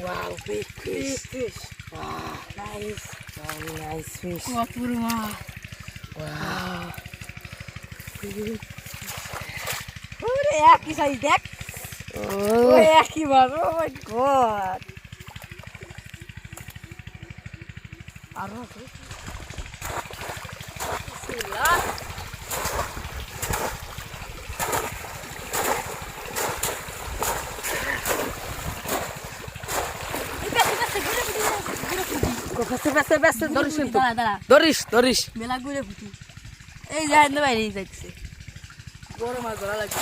Wow, big fish. Wow, nice. Very nice fish. Wow. ওরে একই size দেখ ও একই বার ও মাই গড আরো আছে বিসমিল্লাহ Beste, Doris. মেলা ঘুরে ফুটি এই যায় না বাইরে যাচ্ছে বড় মাছ ধরা লাগবে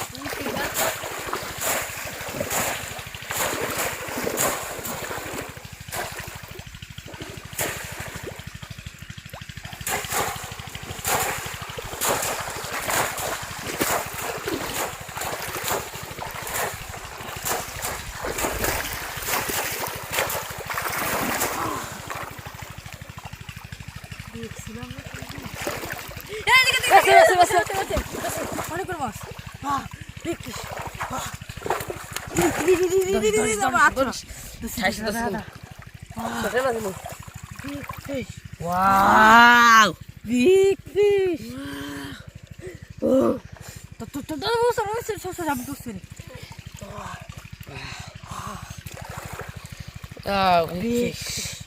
অনেক মাছ big fish Wow, big fish. Oh, big fish.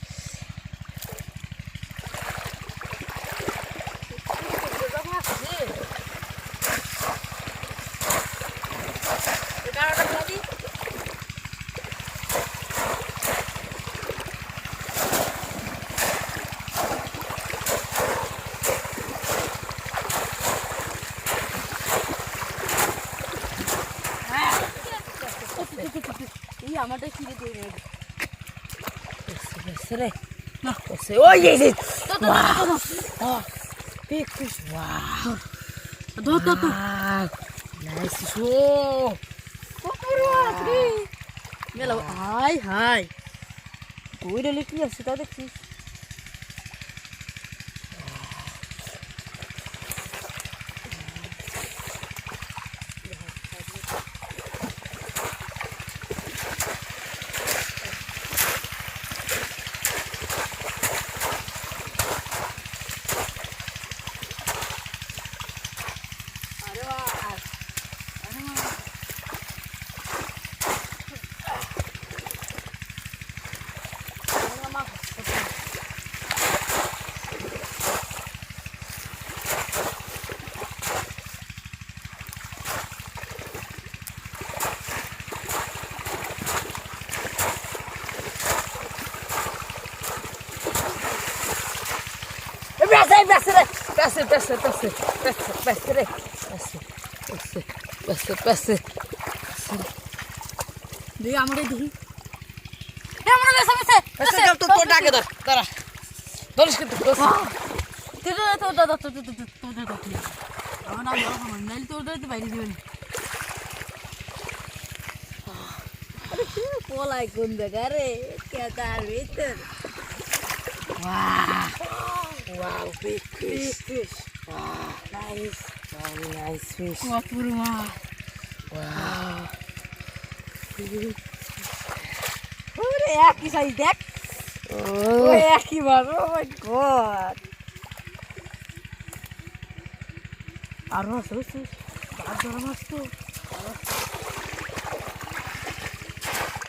আমারটা ছিঁড়ে দিয়ে নেব রে না oh yes wow oh big fish wow do nice show মেলা হাই কইরে লিখি আছে তা দেখছিস Beste. দেখি আমারে দেখি তোর ডাকে দাঁড়া ধরিস কিন্তু পলাই কোন জায়গা রে কেদার ভিতর wow big fish wow nice very nice fish wow ওরে একই সাইজ দেখ ও একই বার ও মাই গড আরো আছে মাছ তো